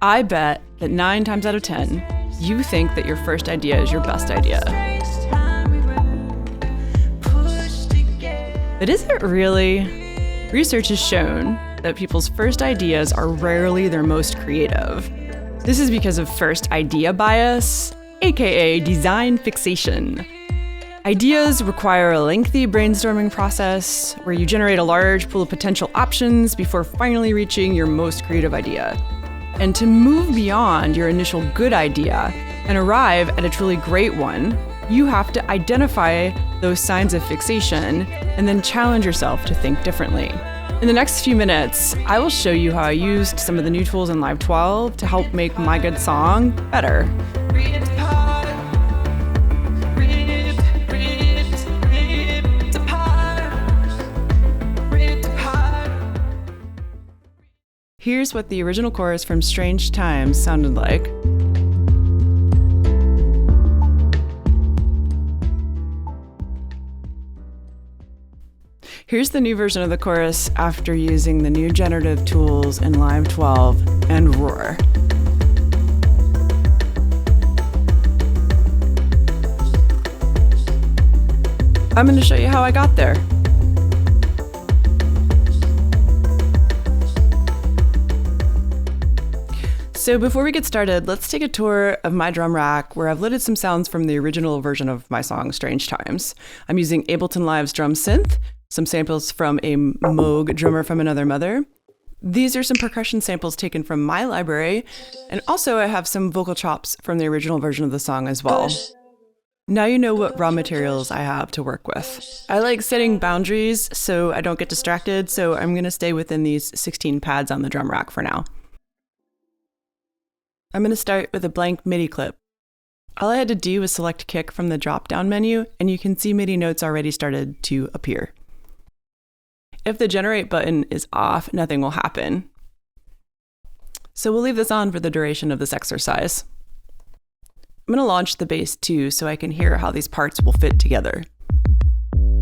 I bet that 9 times out of 10, you think that your first idea is your best idea. But is it really? Research has shown that people's first ideas are rarely their most creative. This is because of first idea bias, aka design fixation. Ideas require a lengthy brainstorming process where you generate a large pool of potential options before finally reaching your most creative idea. And to move beyond your initial good idea and arrive at a truly great one, you have to identify those signs of fixation and then challenge yourself to think differently. In the next few minutes, I will show you how I used some of the new tools in Live 12 to help make my good song better. Here's what the original chorus from Strange Times sounded like. Here's the new version of the chorus after using the new generative tools in Live 12 and Roar. I'm going to show you how I got there. So before we get started, let's take a tour of my drum rack where I've loaded some sounds from the original version of my song, Strange Times. I'm using Ableton Live's drum synth, some samples from a Moog drummer from another mother. These are some percussion samples taken from my library, and also I have some vocal chops from the original version of the song as well. Now you know what raw materials I have to work with. I like setting boundaries so I don't get distracted, so I'm going to stay within these 16 pads on the drum rack for now. I'm going to start with a blank MIDI clip. All I had to do was select kick from the drop-down menu, and you can see MIDI notes already started to appear. If the generate button is off, nothing will happen. So we'll leave this on for the duration of this exercise. I'm going to launch the bass too, so I can hear how these parts will fit together.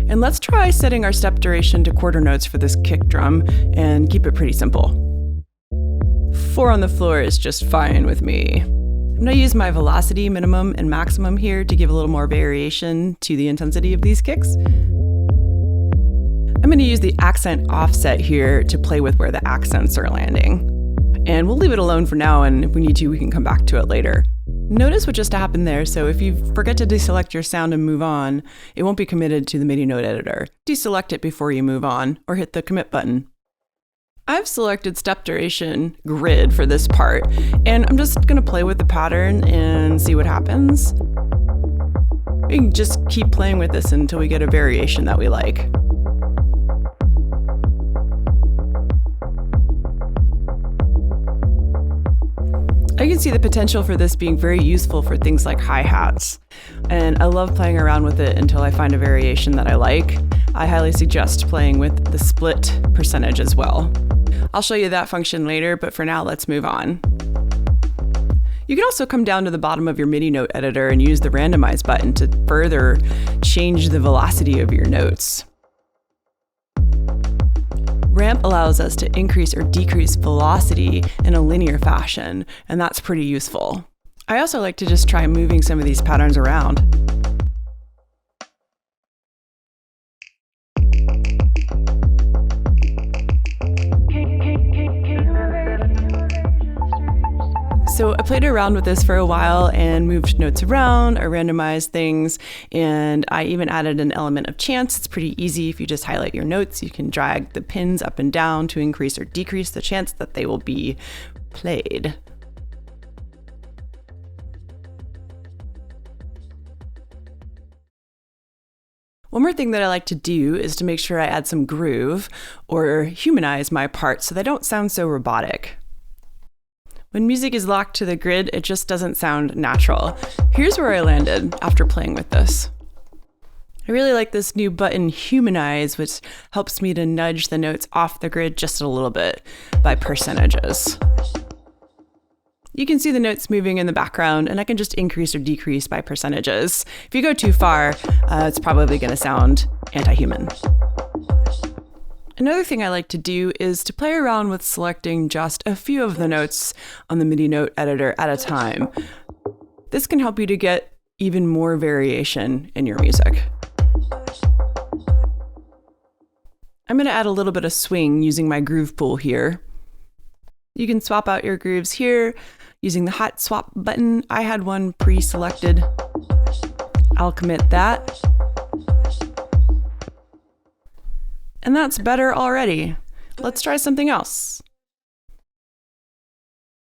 And let's try setting our step duration to quarter notes for this kick drum and keep it pretty simple. 4 on the floor is just fine with me. I'm going to use my velocity minimum and maximum here to give a little more variation to the intensity of these kicks. I'm going to use the accent offset here to play with where the accents are landing. And we'll leave it alone for now, and if we need to, we can come back to it later. Notice what just happened there, so if you forget to deselect your sound and move on, it won't be committed to the MIDI note editor. Deselect it before you move on, or hit the commit button. I've selected step duration grid for this part, and I'm just going to play with the pattern and see what happens. We can just keep playing with this until we get a variation that we like. I can see the potential for this being very useful for things like hi-hats, and I love playing around with it until I find a variation that I like. I highly suggest playing with the split percentage as well. I'll show you that function later, but for now, let's move on. You can also come down to the bottom of your MIDI note editor and use the randomize button to further change the velocity of your notes. Ramp allows us to increase or decrease velocity in a linear fashion, and that's pretty useful. I also like to just try moving some of these patterns around. So I played around with this for a while and moved notes around or randomized things, and I even added an element of chance. It's pretty easy. If you just highlight your notes, you can drag the pins up and down to increase or decrease the chance that they will be played. One more thing that I like to do is to make sure I add some groove or humanize my parts so they don't sound so robotic. When music is locked to the grid, it just doesn't sound natural. Here's where I landed after playing with this. I really like this new button, Humanize, which helps me to nudge the notes off the grid just a little bit by percentages. You can see the notes moving in the background, and I can just increase or decrease by percentages. If you go too far, it's probably going to sound anti-human. Another thing I like to do is to play around with selecting just a few of the notes on the MIDI note editor at a time. This can help you to get even more variation in your music. I'm going to add a little bit of swing using my groove pool here. You can swap out your grooves here using the hot swap button. I had one pre-selected. I'll commit that. And that's better already. Let's try something else.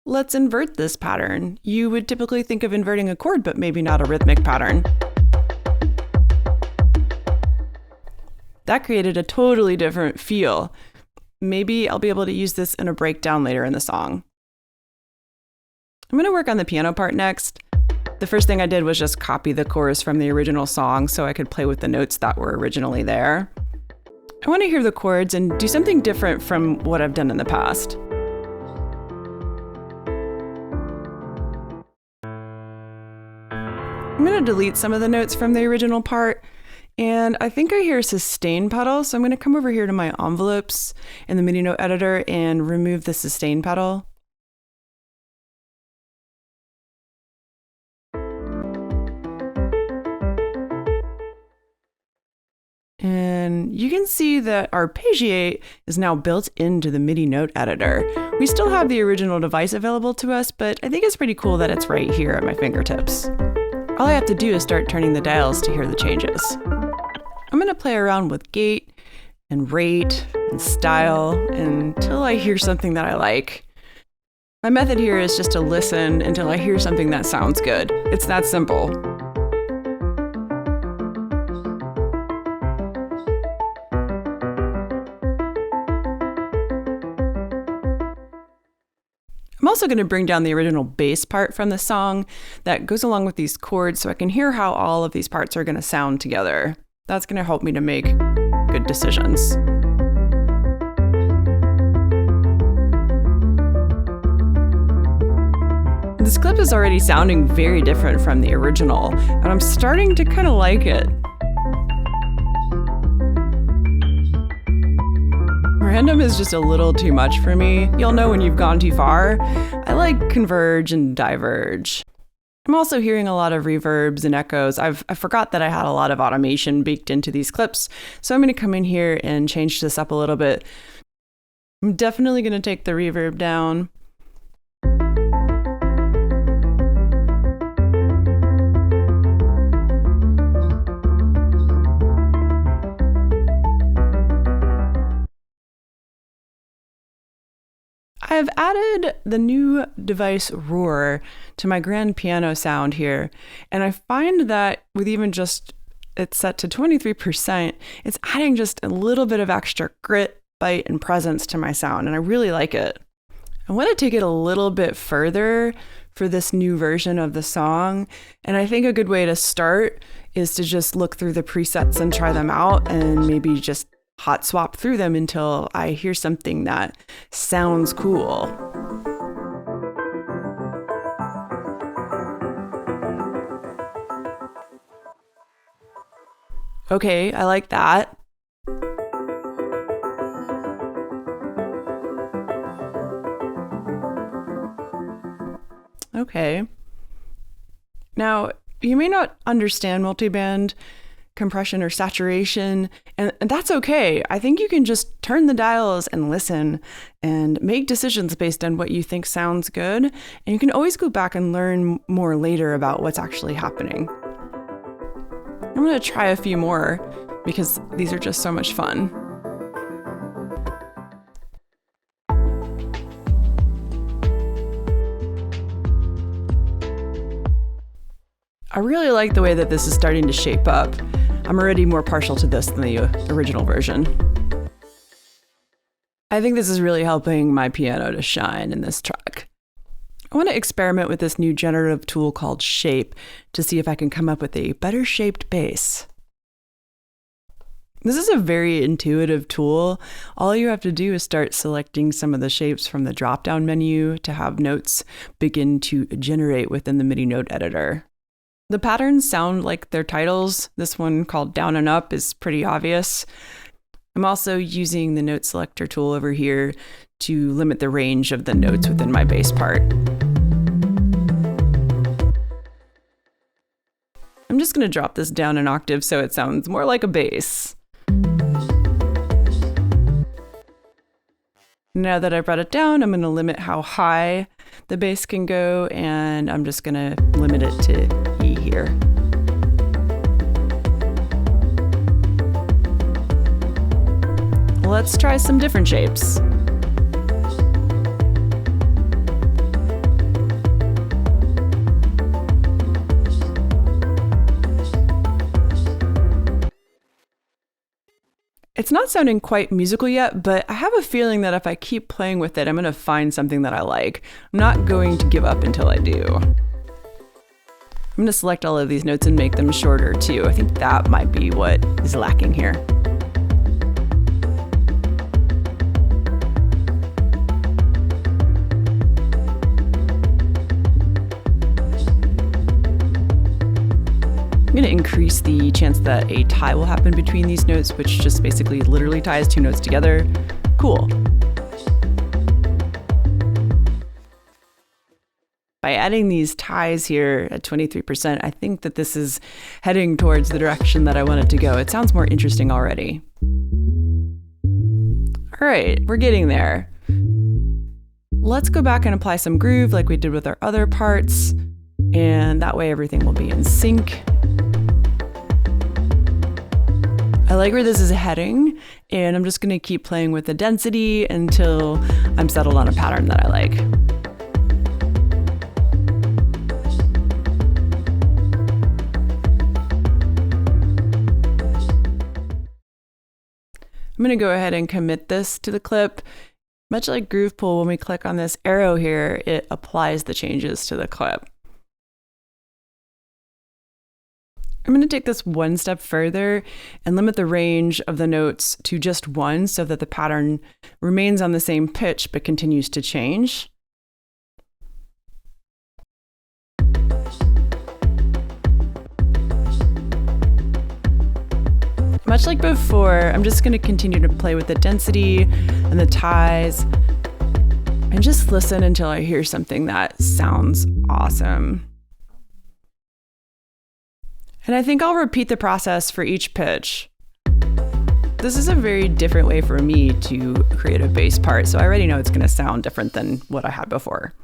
Let's invert this pattern. You would typically think of inverting a chord, but maybe not a rhythmic pattern. That created a totally different feel. Maybe I'll be able to use this in a breakdown later in the song. I'm going to work on the piano part next. The first thing I did was just copy the chorus from the original song so I could play with the notes that were originally there. I want to hear the chords and do something different from what I've done in the past. I'm going to delete some of the notes from the original part, and I think I hear a sustain pedal, so I'm going to come over here to my envelopes in the MIDI note editor and remove the sustain pedal. And you can see that arpeggiate is now built into the MIDI note editor. We still have the original device available to us, but I think it's pretty cool that it's right here at my fingertips. All I have to do is start turning the dials to hear the changes. I'm going to play around with gate and rate and style until I hear something that I like. My method here is just to listen until I hear something that sounds good. It's that simple. I'm also going to bring down the original bass part from the song that goes along with these chords so I can hear how all of these parts are going to sound together. That's going to help me to make good decisions. This clip is already sounding very different from the original, and I'm starting to kind of like it. Random is just a little too much for me. You'll know when you've gone too far. I like converge and diverge. I'm also hearing a lot of reverbs and echoes. I forgot that I had a lot of automation baked into these clips, so I'm going to come in here and change this up a little bit. I'm definitely going to take the reverb down. I've added the new device Roar to my grand piano sound here, and I find that with even just it's set to 23%, it's adding just a little bit of extra grit, bite, and presence to my sound, and I really like it. I want to take it a little bit further for this new version of the song, and I think a good way to start is to just look through the presets and try them out, and maybe just hot swap through them until I hear something that sounds cool. Okay, I like that. Okay. Now, you may not understand multiband compression or saturation, and that's okay. I think you can just turn the dials and listen and make decisions based on what you think sounds good, and you can always go back and learn more later about what's actually happening. I'm going to try a few more because these are just so much fun. I really like the way that this is starting to shape up. I'm already more partial to this than the original version. I think this is really helping my piano to shine in this track. I want to experiment with this new generative tool called Shape to see if I can come up with a better shaped bass. This is a very intuitive tool. All you have to do is start selecting some of the shapes from the drop-down menu to have notes begin to generate within the MIDI note editor. The patterns sound like their titles. This one called Down and Up is pretty obvious. I'm also using the note selector tool over here to limit the range of the notes within my bass part. I'm just going to drop this down an octave so it sounds more like a bass. Now that I brought it down, I'm going to limit how high the bass can go, and I'm just going to limit it to E here. Let's try some different shapes. It's not sounding quite musical yet, but I have a feeling that if I keep playing with it, I'm going to find something that I like. I'm not going to give up until I do. I'm going to select all of these notes and make them shorter too. I think that might be what is lacking here. I'm going to increase the chance that a tie will happen between these notes, which just basically literally ties two notes together. Cool. By adding these ties here at 23%, I think that this is heading towards the direction that I want it to go. It sounds more interesting already. All right, we're getting there. Let's go back and apply some groove like we did with our other parts, and that way everything will be in sync. I like where this is heading, and I'm just going to keep playing with the density until I'm settled on a pattern that I like. I'm going to go ahead and commit this to the clip. Much like Groove Pool, when we click on this arrow here, it applies the changes to the clip. I'm going to take this one step further and limit the range of the notes to just one so that the pattern remains on the same pitch but continues to change. Much like before, I'm just going to continue to play with the density and the ties and just listen until I hear something that sounds awesome. And I think I'll repeat the process for each pitch. This is a very different way for me to create a bass part, so I already know it's going to sound different than what I had before.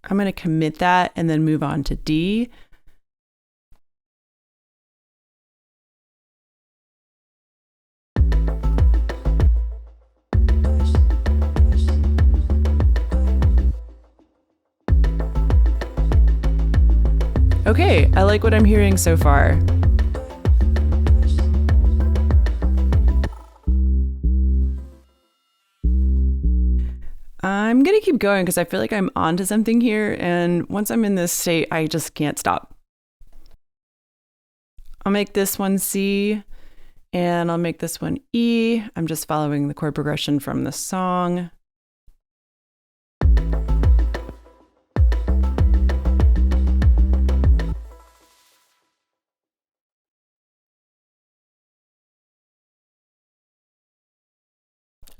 I'm going to commit that and then move on to D. Okay, I like what I'm hearing so far. I'm going to keep going because I feel like I'm onto something here, and once I'm in this state, I just can't stop. I'll make this one C, and I'll make this one E. I'm just following the chord progression from the song.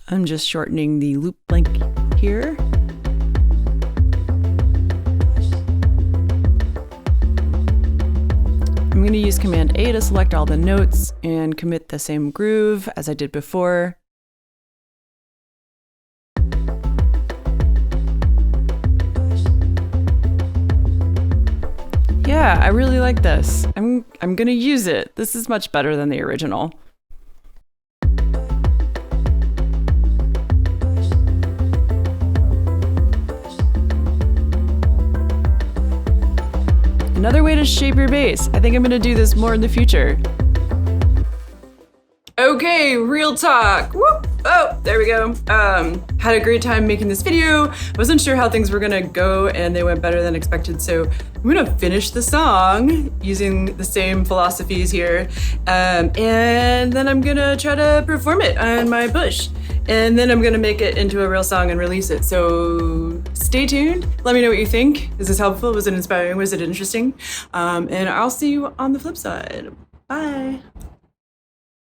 I'm just shortening the loop length here. I'm going to use Command A to select all the notes and commit the same groove as I did before. Yeah, I really like this. I'm going to use it. This is much better than the original. Another way to shape your bass. I think I'm gonna do this more in the future. Okay, real talk. Whoop. Oh, there we go. Had a great time making this video. Wasn't sure how things were gonna go, and they went better than expected. So I'm gonna finish the song using the same philosophies here. And then I'm gonna try to perform it on my Bush. And then I'm gonna make it into a real song and release it. So stay tuned. Let me know what you think. Is this helpful? Was it inspiring? Was it interesting? And I'll see you on the flip side. Bye.